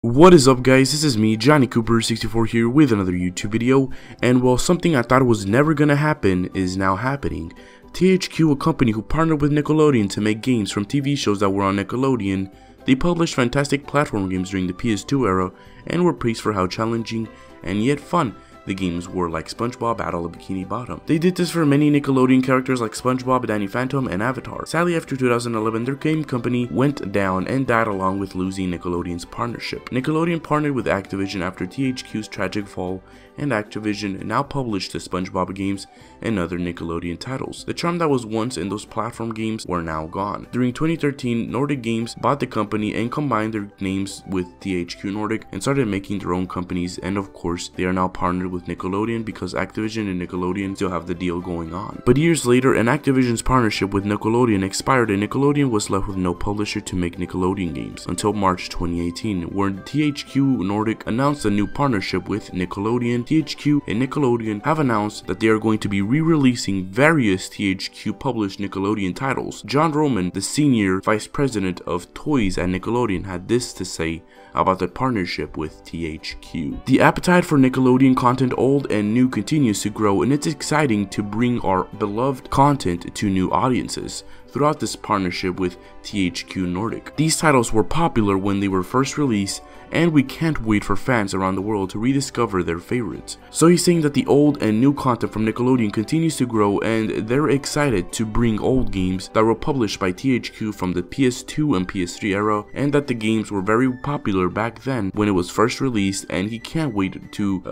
What is up, guys? This is me, Johnny Cooper64 here with another YouTube video, and well, something I thought was never gonna happen is now happening. THQ, a company who partnered with Nickelodeon to make games from TV shows that were on Nickelodeon, they published fantastic platform games during the PS2 era and were praised for how challenging and yet fun the games were, like SpongeBob Battle of Bikini Bottom. They did this for many Nickelodeon characters like SpongeBob, Danny Phantom, and Avatar. Sadly, after 2011, their game company went down and died along with losing Nickelodeon's partnership. Nickelodeon partnered with Activision after THQ's tragic fall, and Activision now published the SpongeBob games and other Nickelodeon titles. The charm that was once in those platform games were now gone. During 2013, Nordic Games bought the company and combined their names with THQ Nordic and started making their own companies, and of course, they are now partnered with Nickelodeon because Activision and Nickelodeon still have the deal going on. But years later, and Activision's partnership with Nickelodeon expired, and Nickelodeon was left with no publisher to make Nickelodeon games until March 2018, where THQ Nordic announced a new partnership with Nickelodeon. THQ and Nickelodeon have announced that they are going to be re-releasing various THQ published Nickelodeon titles. John Roman, the senior vice president of toys at Nickelodeon, had this to say about the partnership with THQ. The appetite for Nickelodeon content, old and new, continues to grow, and it's exciting to bring our beloved content to new audiences throughout this partnership with THQ Nordic. These titles were popular when they were first released, and we can't wait for fans around the world to rediscover their favorites. So he's saying that the old and new content from Nickelodeon continues to grow, and they're excited to bring old games that were published by THQ from the PS2 and PS3 era, and that the games were very popular back then when it was first released, and he can't wait to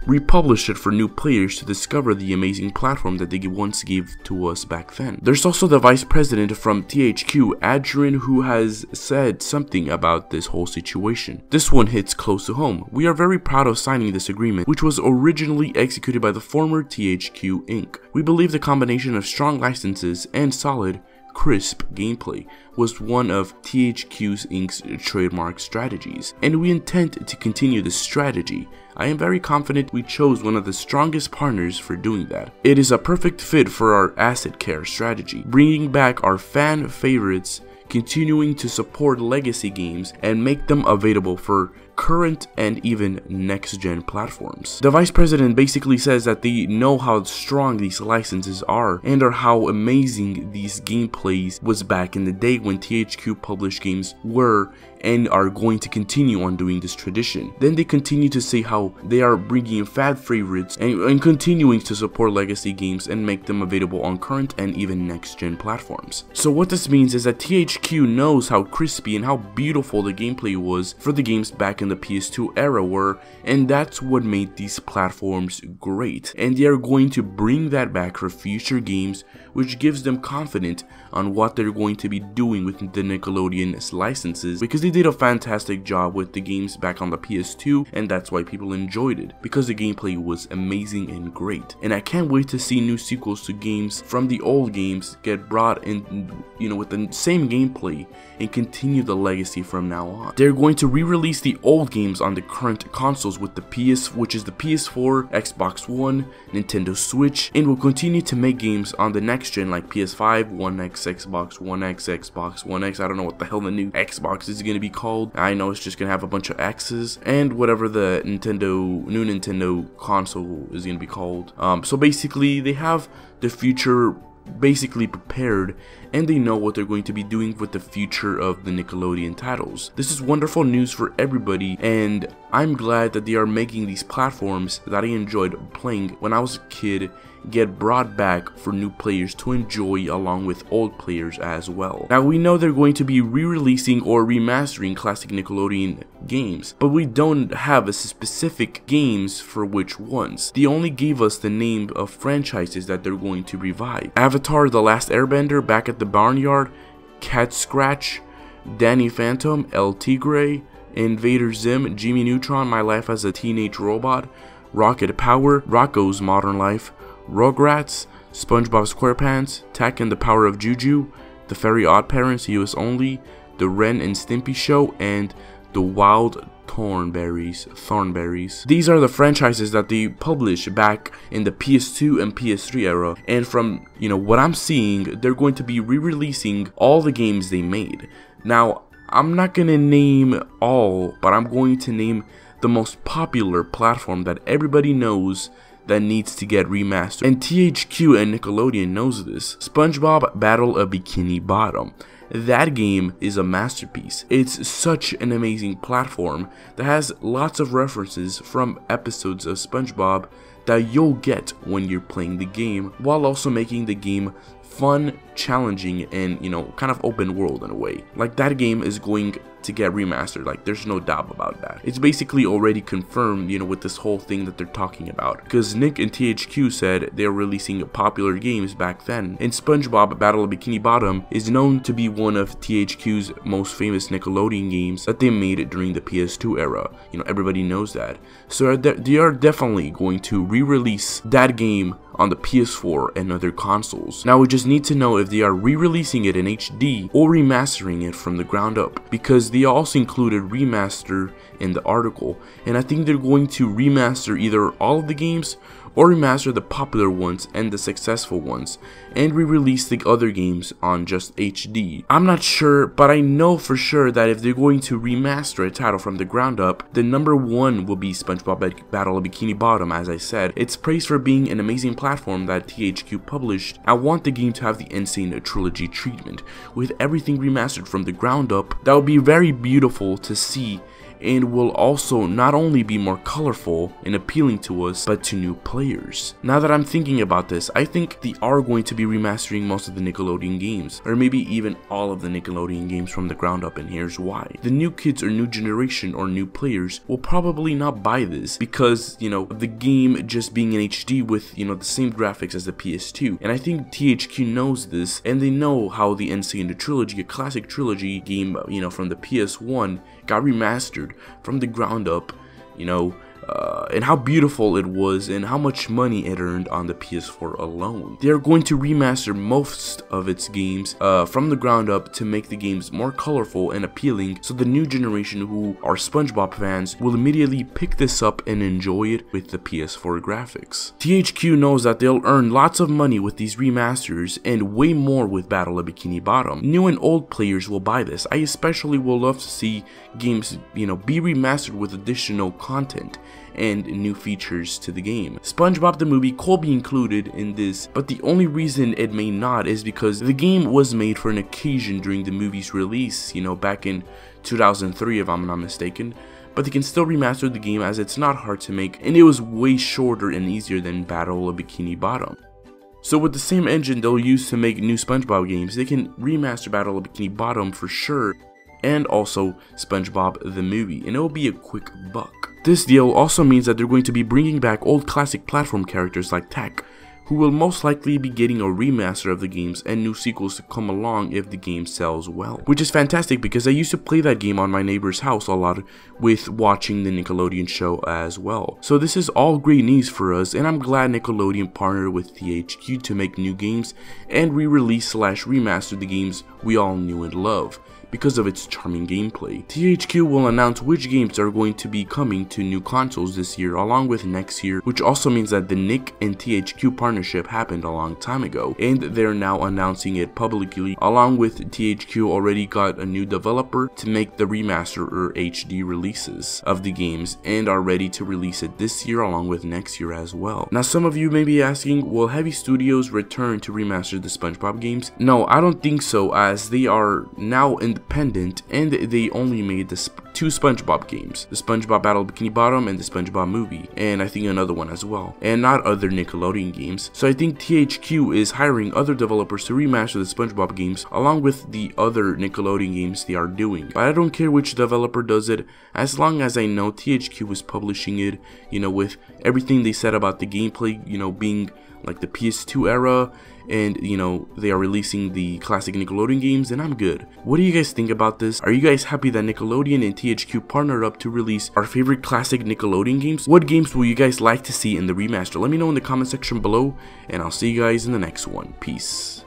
republish it for new players to discover the amazing platform that they once gave to us back then. There's also the vice president from THQ, Adrian, who has said something about this whole situation. This one hits close to home. We are very proud of signing this agreement, which was originally executed by the former THQ Inc. We believe the combination of strong licenses and solid, crisp gameplay was one of THQ Inc.'s trademark strategies, and we intend to continue this strategy. I am very confident we chose one of the strongest partners for doing that. It is a perfect fit for our asset care strategy, bringing back our fan favorites, continuing to support legacy games, and make them available for current and even next-gen platforms. The vice president basically says that they know how strong these licenses are and how amazing these gameplays was back in the day when THQ published games were and are going to continue on doing this tradition. Then they continue to say how they are bringing fan favorites and continuing to support legacy games and make them available on current and even next-gen platforms. So what this means is that THQ knows how crispy and how beautiful the gameplay was for the games back in the PS2 era were, and that's what made these platforms great, and they are going to bring that back for future games, which gives them confidence on what they're going to be doing with the Nickelodeon's licenses, because they did a fantastic job with the games back on the PS2, and that's why people enjoyed it, because the gameplay was amazing and great. And I can't wait to see new sequels to games from the old games get brought in, with the same gameplay and continue the legacy from now on. They're going to re-release the old games on the current consoles with the which is the PS4, Xbox One, Nintendo Switch, and will continue to make games on the next gen like PS5, One X, Xbox One X, Xbox One X. I don't know what the hell the new Xbox is going to be called. I know it's just going to have a bunch of X's, and whatever the new Nintendo console is going to be called. So basically they have the future basically prepared, and they know what they're going to be doing with the future of the Nickelodeon titles. This is wonderful news for everybody, and I'm glad that they are making these platforms that I enjoyed playing when I was a kid get brought back for new players to enjoy along with old players as well. Now we know they're going to be re-releasing or remastering classic Nickelodeon games, but we don't have a specific games for which ones. They only gave us the name of franchises that they're going to revive. Avatar: The Last Airbender, Back at the Barnyard, Cat Scratch, Danny Phantom, El Tigre, Invader Zim, Jimmy Neutron, My Life as a Teenage Robot, Rocket Power, Rocko's Modern Life, Rugrats, SpongeBob SquarePants, Tak and the Power of Juju, The Very Odd Parents US Only, The Ren and Stimpy Show, and The Wild Thornberries. These are the franchises that they published back in the PS2 and PS3 era, and from what I'm seeing, they're going to be re-releasing all the games they made. Now, I'm not gonna name all, but I'm going to name the most popular platform that everybody knows that needs to get remastered. And THQ and Nickelodeon knows this. SpongeBob Battle of Bikini Bottom. That game is a masterpiece. It's such an amazing platform that has lots of references from episodes of SpongeBob that you'll get when you're playing the game, while also making the game fun, challenging, and kind of open world in a way. Like, that game is going to get remastered, like there's no doubt about that. It's basically already confirmed, with this whole thing that they're talking about, because Nick and THQ said they're releasing popular games back then, and SpongeBob Battle of Bikini Bottom is known to be one of THQ's most famous Nickelodeon games that they made during the PS2 era. Everybody knows that. So they are definitely going to re-release that game on the PS4 and other consoles. Now we just need to know if they are re-releasing it in HD or remastering it from the ground up, because they also included remaster in the article, and I think they're going to remaster either all of the games or remaster the popular ones and the successful ones and re-release the other games on just HD. I'm not sure, but I know for sure that if they're going to remaster a title from the ground up, the number one will be SpongeBob Battle of Bikini Bottom. As I said, it's praised for being an amazing platform that THQ published. I want the game to have the Insane Trilogy treatment, with everything remastered from the ground up. That would be very beautiful to see, and will also not only be more colorful and appealing to us, but to new players. Now that I'm thinking about this, I think they are going to be remastering most of the Nickelodeon games, or maybe even all of the Nickelodeon games from the ground up, and here's why. The new kids or new generation or new players will probably not buy this because, of the game just being in HD with, the same graphics as the PS2. And I think THQ knows this, and they know how the Insane Trilogy, a classic trilogy game, from the PS1 got remastered from the ground up, and how beautiful it was and how much money it earned on the PS4 alone. They are going to remaster most of its games from the ground up to make the games more colorful and appealing, so the new generation who are SpongeBob fans will immediately pick this up and enjoy it with the PS4 graphics. THQ knows that they'll earn lots of money with these remasters and way more with Battle of Bikini Bottom. New and old players will buy this. I especially will love to see games, be remastered with additional content and new features to the game. SpongeBob the movie could be included in this, but the only reason it may not is because the game was made for an occasion during the movie's release, back in 2003 if I'm not mistaken. But they can still remaster the game as it's not hard to make, and it was way shorter and easier than Battle of Bikini Bottom. So with the same engine they'll use to make new SpongeBob games, they can remaster Battle of Bikini Bottom for sure, and also SpongeBob the movie, and it will be a quick buck. This deal also means that they're going to be bringing back old classic platform characters like Tak, who will most likely be getting a remaster of the games and new sequels to come along if the game sells well. Which is fantastic because I used to play that game on my neighbor's house a lot with watching the Nickelodeon show as well. So this is all great news for us, and I'm glad Nickelodeon partnered with THQ to make new games and re-release / remaster the games we all knew and love because of its charming gameplay. THQ will announce which games are going to be coming to new consoles this year along with next year, which also means that the Nick and THQ partnership happened a long time ago, and they're now announcing it publicly, along with THQ already got a new developer to make the remaster or HD releases of the games and are ready to release it this year along with next year as well. Now some of you may be asking, will Heavy Studios return to remaster the SpongeBob games? No, I don't think so, as they are now independent and they only made the two SpongeBob games, the SpongeBob Battle of Bikini Bottom and the SpongeBob movie, and I think another one as well, and not other Nickelodeon games. So I think THQ is hiring other developers to remaster the SpongeBob games along with the other Nickelodeon games they are doing. But I don't care which developer does it, as long as I know THQ is publishing it, with everything they said about the gameplay, being like the PS2 era, and they are releasing the classic Nickelodeon games, and I'm good. What do you guys think about this? Are you guys happy that Nickelodeon and THQ partnered up to release our favorite classic Nickelodeon games? What games will you guys like to see in the remaster? Let me know in the comment section below, and I'll see you guys in the next one. Peace.